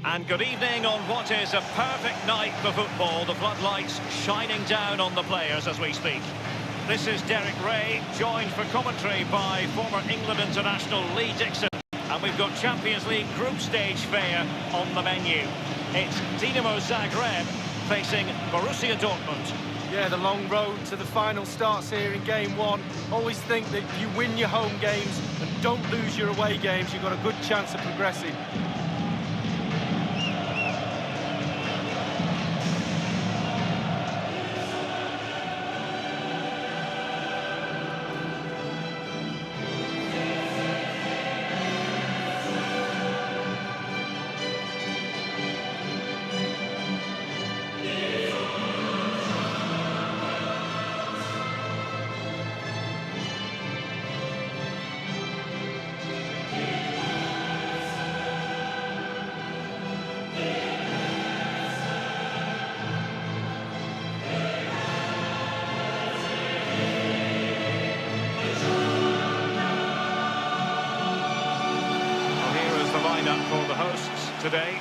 And good evening on what is a perfect night for football. The floodlights shining down on the players as we speak. This is Derek Ray, joined for commentary by former England international Lee Dixon. And we've got Champions League group stage fare on the menu. It's Dinamo Zagreb facing Borussia Dortmund. Yeah, the long road to the final starts here in game one. Always think that if you win your home games and don't lose your away games, you've got a good chance of progressing. For the hosts today.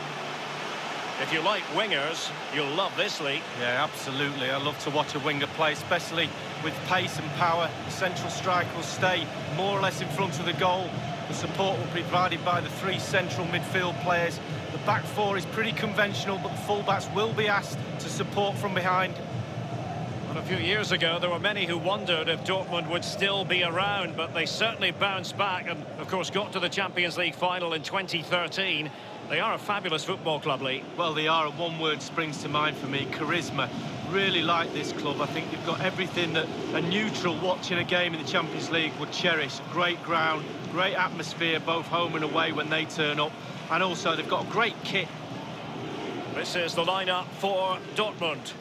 If you like wingers, you'll love this league. Yeah, absolutely. I love to watch a winger play, especially with pace and power. The central striker will stay more or less in front of the goal. The support will be provided by the three central midfield players. The back four is pretty conventional, but the fullbacks will be asked to support from behind. A few years ago, there were many who wondered if Dortmund would still be around, but they certainly bounced back and, of course, got to the Champions League final in 2013. They are a fabulous football club, Lee. Well, they are, and one word springs to mind for me: charisma. Really like this club. I think they've got everything that a neutral watching a game in the Champions League would cherish. Great ground, great atmosphere, both home and away when they turn up, and also they've got a great kit. This is the lineup for Dortmund.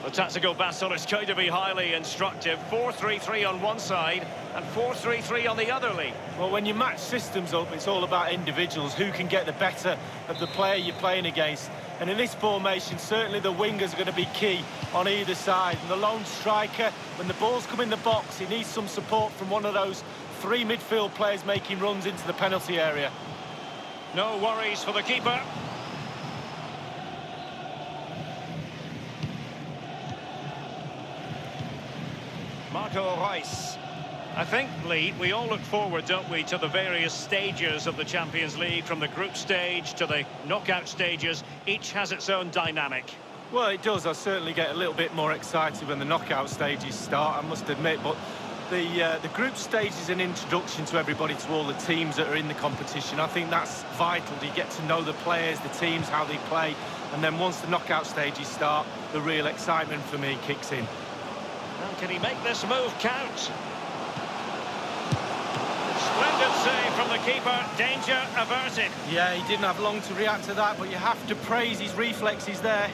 The tactical battle is going to be highly instructive. 4-3-3 on one side and 4-3-3 on the other, Lee. Well, when you match systems up, it's all about individuals, who can get the better of the player you're playing against. And in this formation, certainly the wingers are going to be key on either side. And the lone striker, when the balls come in the box, he needs some support from one of those three midfield players making runs into the penalty area. No worries for the keeper. Marco Reus. I think, Lee, we all look forward, don't we, to the various stages of the Champions League, from the group stage to the knockout stages. Each has its own dynamic. Well, it does. I certainly get a little bit more excited when the knockout stages start, I must admit. But the group stage is an introduction to everybody, to all the teams that are in the competition. I think that's vital. You get to know the players, the teams, how they play. And then once the knockout stages start, the real excitement for me kicks in. And can he make this move count? Splendid save from the keeper. Danger averted. Yeah, he didn't have long to react to that, but you have to praise his reflexes there.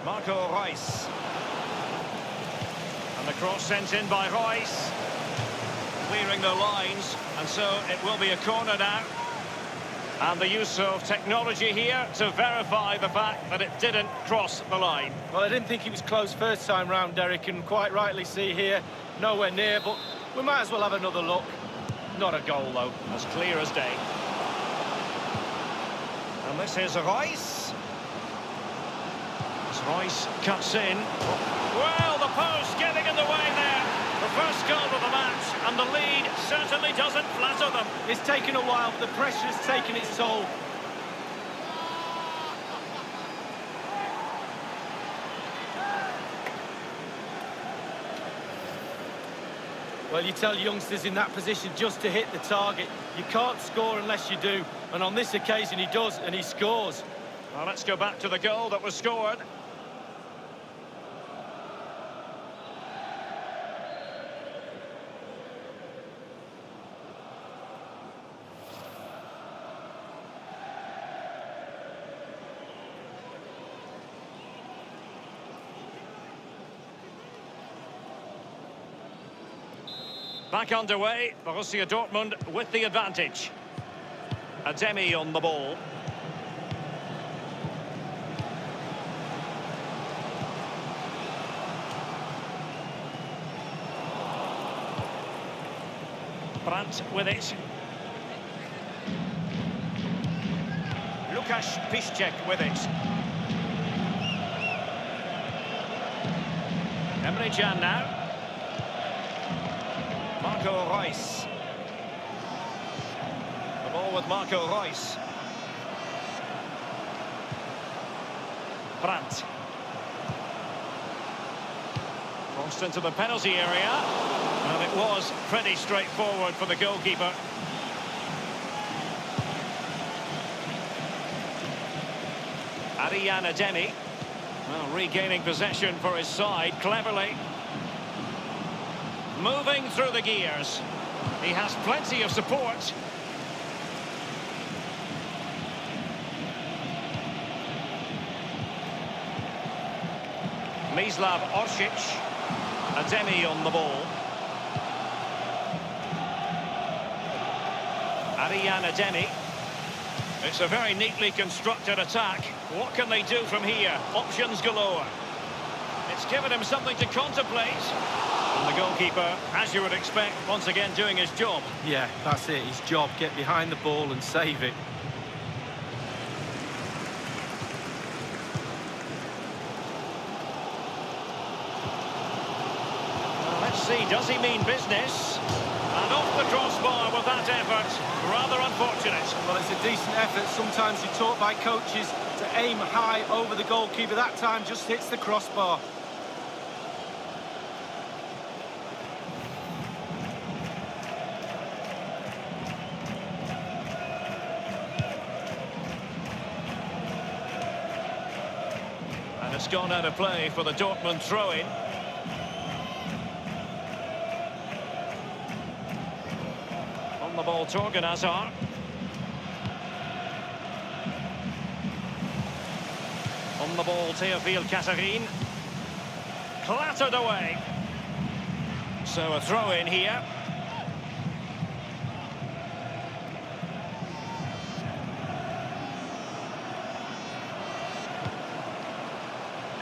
Marco Reus. And the cross sent in by Reus. Clearing the lines, and so it will be a corner now. And the use of technology here to verify the fact that it didn't cross the line. Well, I didn't think it was close first time round, Derek, and quite rightly see here, nowhere near, but we might as well have another look. Not a goal, though. As clear as day. And this is Reus. Reus cuts in. Well, the post getting in the way there. The first goal of the match, and the lead certainly doesn't flatter them. It's taken a while, but the pressure has taken its toll. Well, you tell youngsters in that position just to hit the target. You can't score unless you do, and on this occasion he does, and he scores. Well, let's go back to the goal that was scored. Back underway, Borussia Dortmund with the advantage. Ademi on the ball. Brandt with it. Lukasz Piszczek with it. Emre Can now. Marco Reus. The ball with Marco Reus. Brandt. Crossed into the penalty area. And it was pretty straightforward for the goalkeeper. Ariane Ademi. Well, regaining possession for his side cleverly. Moving through the gears. He has plenty of support. Mislav Orsic. Ademi on the ball. Ariane Ademi. It's a very neatly constructed attack. What can they do from here? Options galore. It's given him something to contemplate. And the goalkeeper, as you would expect, once again doing his job. Yeah, that's it, his job. Get behind the ball and save it. Well, let's see, does he mean business? And off the crossbar with that effort. Rather unfortunate. Well, it's a decent effort. Sometimes you're taught by coaches to aim high over the goalkeeper. That time just hits the crossbar. And it's gone out of play for the Dortmund throw-in. On the ball, Torgan Hazard. On the ball, Théophile Catherine. Clattered away. So a throw-in here.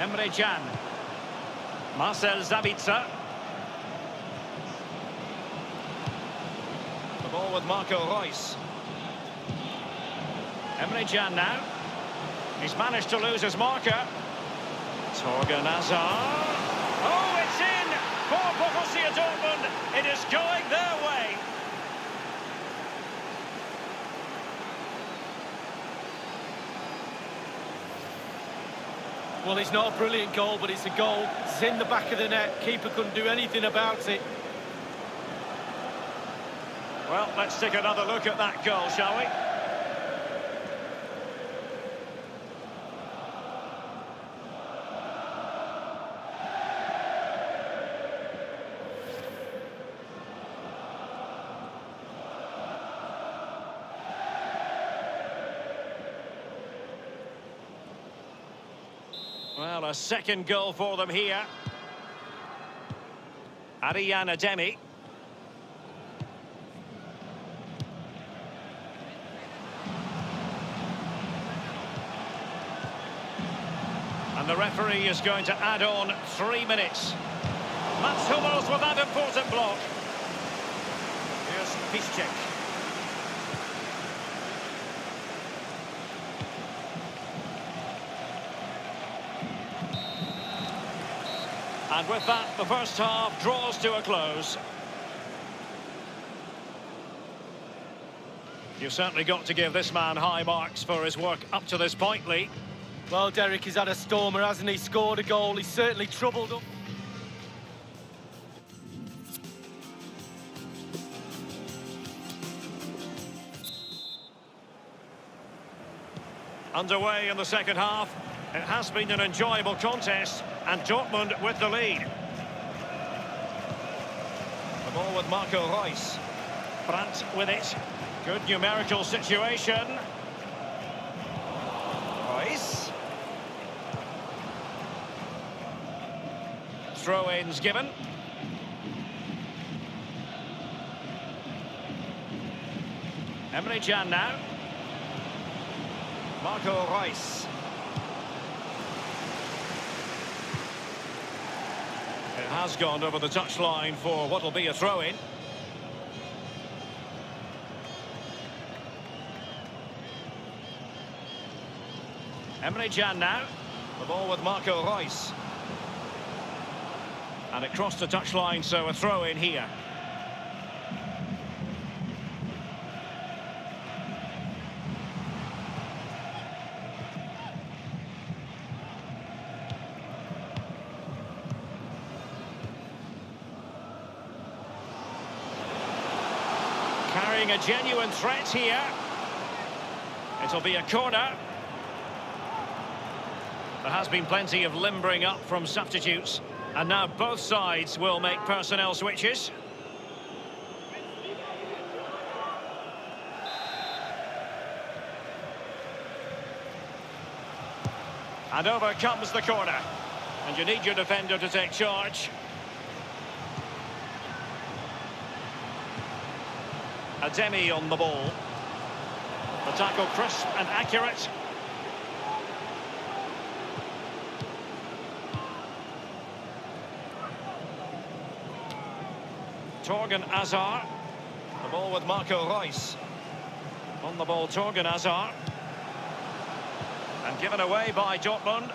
Emre Can. Marcel Sabitzer. The ball with Marco Reus. Emre Can now. He's managed to lose his marker. Torgan Hazard. Oh, it's in for Borussia Dortmund. It is going their way. Well, it's not a brilliant goal, but it's a goal. It's in the back of the net. Keeper couldn't do anything about it. Well, let's take another look at that goal, shall we? Well, a second goal for them here. Ariane Ademi. And the referee is going to add on 3 minutes. Mats Hummels with that important block. Here's Piszczek. And with that, the first half draws to a close. You've certainly got to give this man high marks for his work up to this point, Lee. Well, Derek, he's had a stormer, hasn't he? Scored a goal. He's certainly troubled up. Underway in the second half. It has been an enjoyable contest, and Dortmund with the lead. The ball with Marco Reus. Brandt with it. Good numerical situation. Reus. Throw-ins given. Emre Can now. Marco Reus. It has gone over the touchline for what will be a throw-in. Emre Can now. The ball with Marco Reus. And it crossed the touchline, so a throw-in here. Carrying a genuine threat here. It'll be a corner. There has been plenty of limbering up from substitutes. And now both sides will make personnel switches. And over comes the corner. And you need your defender to take charge. Ademi on the ball. The tackle crisp and accurate. Torgan Hazard. The ball with Marco Reus. On the ball, Torgan Hazard. And given away by Dortmund.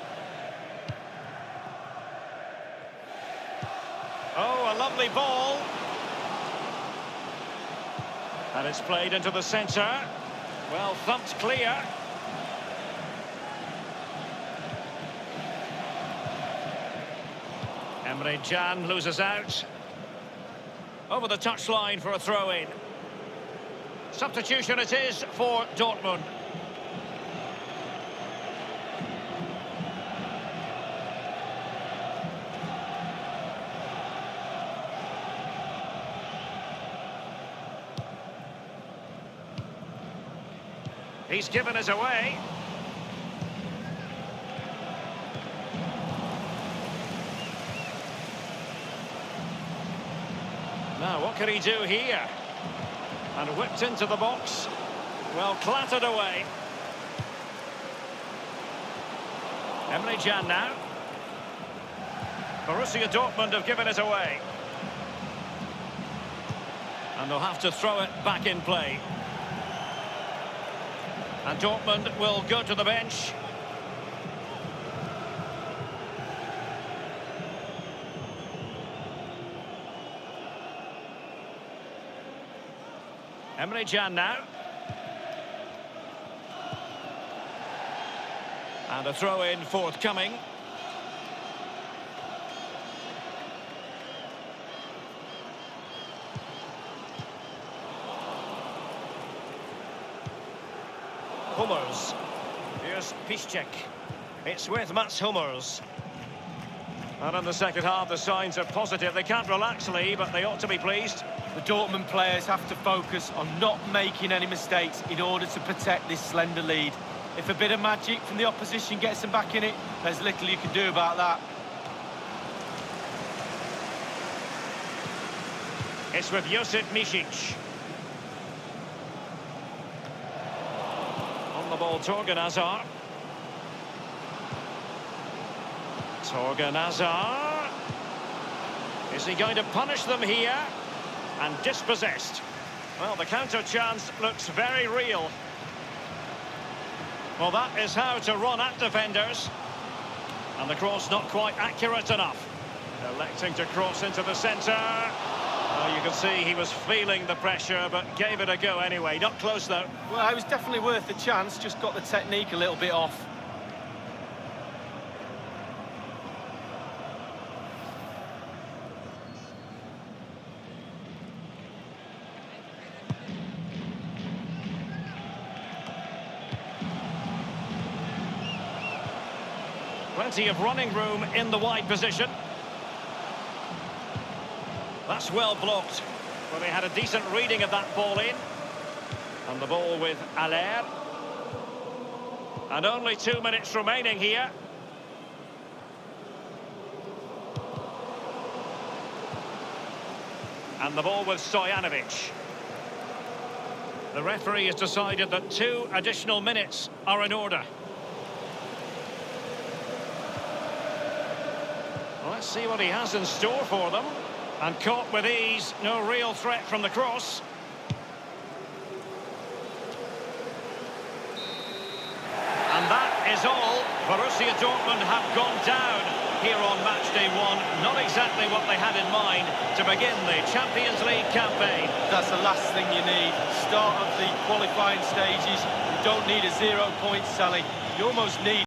Oh, a lovely ball. And it's played into the centre. Well thumped clear. Emre Can loses out. Over the touchline for a throw-in. Substitution it is for Dortmund. He's given us away. Now, what can he do here? And whipped into the box. Well, clattered away. Emre Can now. Borussia Dortmund have given it away. And they'll have to throw it back in play. And Dortmund will go to the bench. Emre Can now. And a throw-in forthcoming. Hummels. Here's Piszczek. It's with Mats Hummels. And in the second half, the signs are positive. They can't relax, Lee, but they ought to be pleased. The Dortmund players have to focus on not making any mistakes in order to protect this slender lead. If a bit of magic from the opposition gets them back in it, there's little you can do about that. It's with Josip Misic. On the ball, Torgan Hazard. Torgan Hazard. Is he going to punish them here? And dispossessed. Well, the counter chance looks very real. Well, that is how to run at defenders. And the cross not quite accurate enough. Electing to cross into the centre. Well, you can see he was feeling the pressure, but gave it a go anyway. Not close, though. Well, it was definitely worth the chance, just got the technique a little bit off. Plenty of running room in the wide position. That's well blocked. Well, they had a decent reading of that ball in. And the ball with Aller. And only 2 minutes remaining here. And the ball with Stojanovic. The referee has decided that 2 additional minutes are in order. Let's see what he has in store for them. And caught with ease, no real threat from the cross. And that is all. Borussia Dortmund have gone down here on match day 1. Not exactly what they had in mind to begin the Champions League campaign. That's the last thing you need. Start of the qualifying stages. You don't need a 0 point, Sally. You almost need